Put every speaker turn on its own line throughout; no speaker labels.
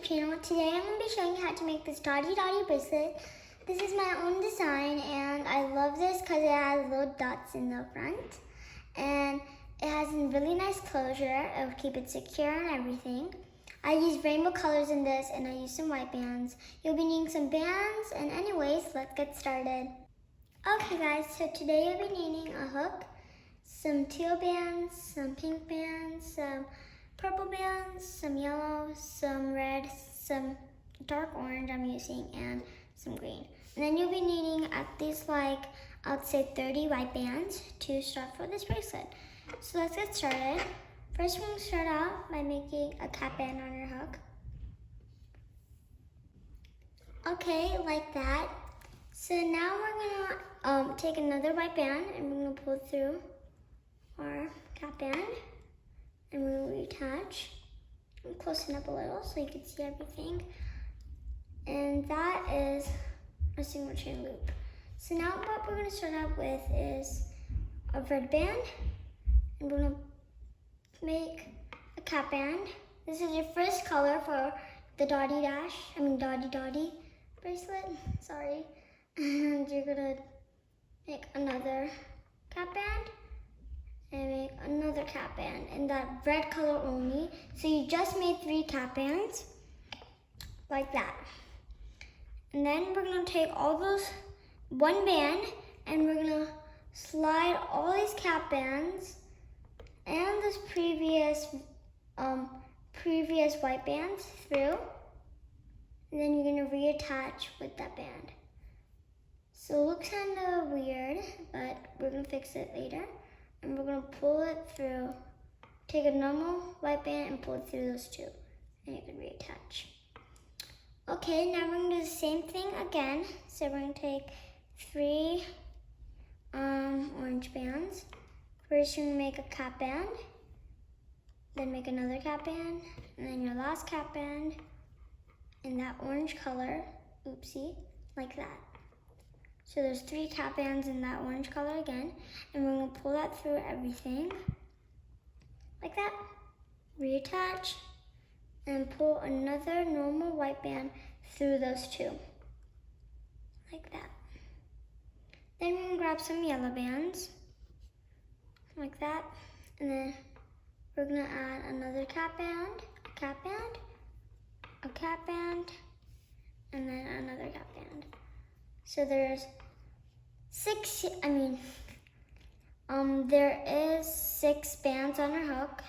channel. Today I'm going to be showing you how to make this Dotty Dotty bracelet. This is my own design and I love this because it has little dots in the front. And it has a really nice closure. It will keep it secure and everything. I use rainbow colors in this and I use some white bands. You'll be needing some bands, and anyways, let's get started. Okay guys, so today you'll be needing a hook, some teal bands, some pink bands, some purple bands, some yellow, some red, some dark orange I'm using, and some green. And then you'll be needing at least I would say 30 white bands to start for this bracelet. So let's get started. First, we're going to start out by making a cap band on your hook. Okay, like that. So now we're going to take another white band and we're going to pull through our cap band and we'll reattach. I'm closing up a little so you can see everything. And that is a single chain loop. So now what we're going to start out with is a red band, and we're going to make a cap band. This is your first color for the Dotty Dotty bracelet, sorry. And you're going to make another cap band and make another cap band in that red color only. So you just made 3 cap bands like that. And then we're going to take all those one band and we're going to slide all these cap bands and this previous white bands through, and then you're going to reattach with that band. So it looks kind of weird, but we're going to fix it later. And we're going to pull it through, take a normal white band and pull it through those 2, and you can reattach. Okay, now we're going to do the same thing again. So we're going to take 3 orange bands. First, you're going to make a cap band, then make another cap band, and then your last cap band in that orange color, oopsie, like that. So there's 3 cap bands in that orange color again, and we're going to pull that through everything, like that, reattach, and pull another normal white band through those 2, like that. Then we're going to grab some yellow bands, like that, and then we're going to add another cap band, a cap band, a cap band, and then another cap band. So there's there is 6 bands on our hook,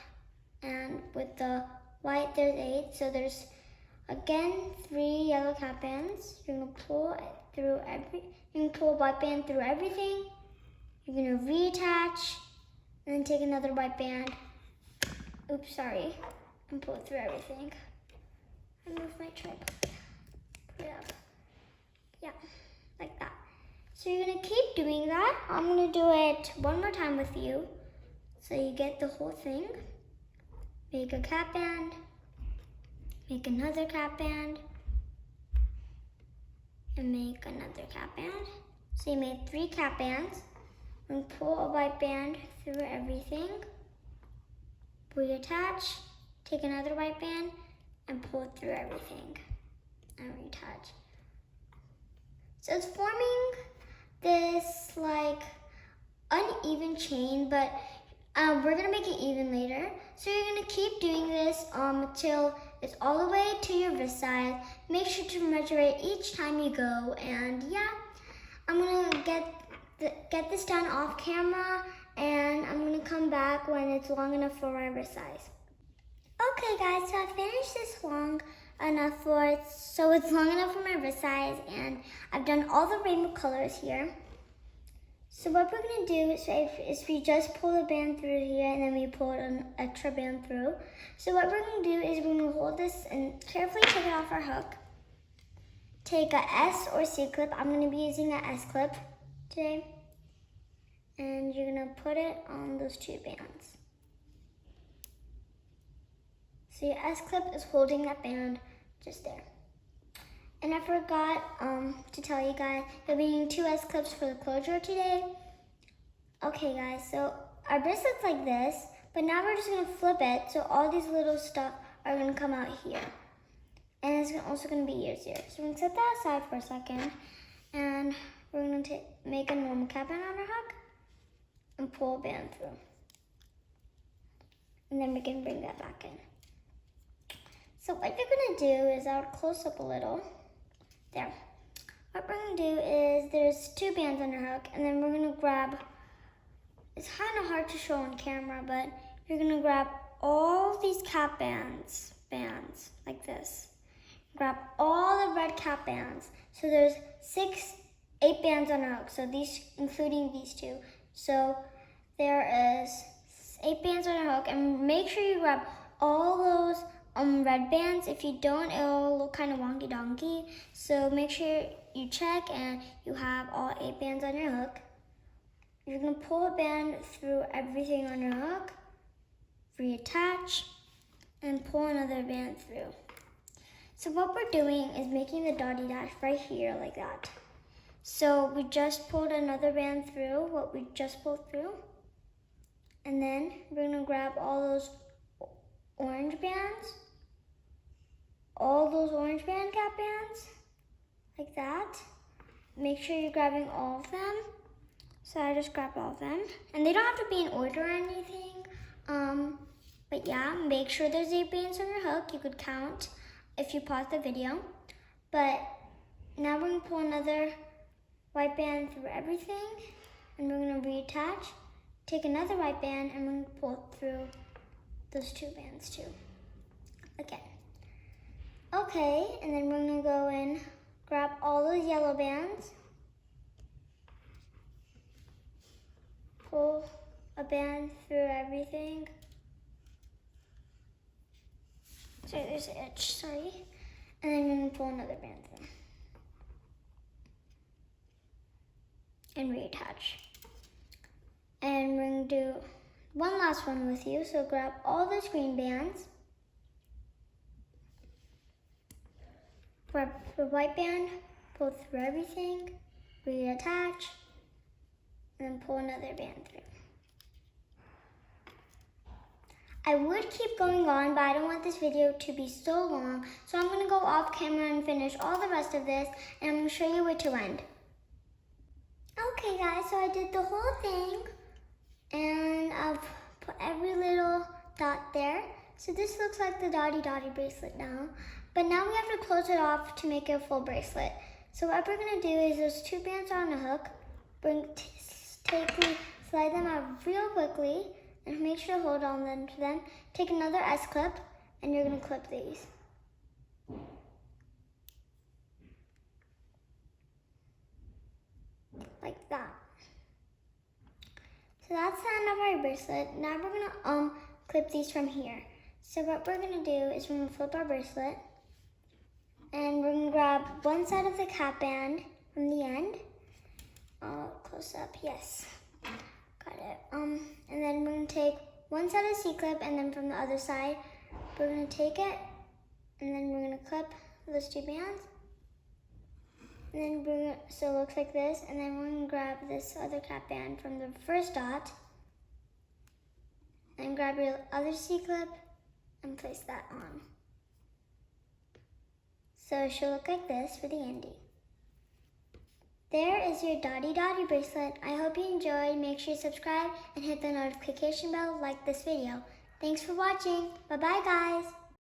and with the white there's 8. So there's again 3 yellow cap bands. You're gonna pull a white band through everything. You're gonna reattach, and then take another white band. Oops, sorry, and pull it through everything. I moved my tripod. Put it up. Yeah, like that. So you're gonna keep doing that. I'm gonna do it one more time with you so you get the whole thing. Make a cap band, make another cap band, and make another cap band. So you made 3 cap bands, and pull a white band through everything. Reattach, take another white band, and pull it through everything, and reattach. So it's forming this uneven chain, but we're gonna make it even later. So you're gonna keep doing this till it's all the way to your wrist size. Make sure to measure it each time you go, and yeah, I'm gonna get this done off camera, and I'm gonna come back when it's long enough for my wrist size. Okay guys, so I finished this long enough so it's long enough for my wrist size, and I've done all the rainbow colors here. So what we're gonna do is we just pull the band through here, and then we pull an extra band through. So what we're gonna do is we're gonna hold this and carefully take it off our hook. Take a S or C clip. I'm gonna be using an S clip today. And you're gonna put it on those 2 bands. So your S clip is holding that band just there. And I forgot to tell you guys, you'll be needing 2 S clips for the closure today. Okay guys, so our bracelet's like this, but now we're just gonna flip it so all these little stuff are gonna come out here. And it's also going to be ears here. So we're going to set that aside for a second. And we're going to make a normal cap band on our hook and pull a band through. And then we can bring that back in. So what you're going to do is, I'll close up a little. There. What we're going to do is, there's 2 bands on your hook, and then we're going to grab, it's kind of hard to show on camera, but you're going to grab all these cap bands like this. Grab all the red cap bands. So there's 8 bands on our hook, so these, including these 2. So there is 8 bands on our hook, and make sure you grab all those red bands. If you don't, it'll look kind of wonky donkey. So make sure you check and you have all 8 bands on your hook. You're gonna pull a band through everything on your hook, reattach, and pull another band through. So what we're doing is making the dotty dash right here like that. So we just pulled another band through what we just pulled through. And then we're gonna grab all those orange bands, all those orange band cap bands, like that. Make sure you're grabbing all of them. So I just grabbed all of them. And they don't have to be in order or anything. But yeah, make sure there's 8 bands on your hook. You could count if you pause the video. But now we're gonna pull another white band through everything. And we're gonna reattach, take another white band, and we're gonna pull through those 2 bands too. Again. Okay, and then we're gonna go in, grab all those yellow bands, pull a band through everything. Sorry, there's an itch, sorry. And then we're gonna pull another band through. And reattach. And we're gonna do one last one with you. So grab all those green bands, grab the white band, pull through everything, reattach, and then pull another band through. I would keep going on, but I don't want this video to be so long, so I'm gonna go off camera and finish all the rest of this, and I'm gonna show you where to end. Okay guys, so I did the whole thing, and I've put every little dot there. So this looks like the Dotty Dotty bracelet now, but now we have to close it off to make it a full bracelet. So what we're gonna do is, those 2 bands are on a hook, slide them out real quickly, and make sure to hold on to them. Take another S-clip, and you're gonna clip these. Like that. So that's the end of our bracelet. Now we're gonna clip these from here. So what we're gonna do is, we're gonna flip our bracelet, and we're gonna grab one side of the cap band from the end. Close up, yes. Got it. And then we're gonna take one side of the C-clip, and then from the other side, we're gonna take it, and then we're gonna clip those 2 bands. And then so it looks like this, and then we're gonna grab this other cap band from the first dot, and grab your other C-clip, and place that on. So it should look like this for the ending. There is your Dotty Dotty bracelet. I hope you enjoyed. Make sure you subscribe and hit the notification bell, like this video. Thanks for watching. Bye-bye, guys.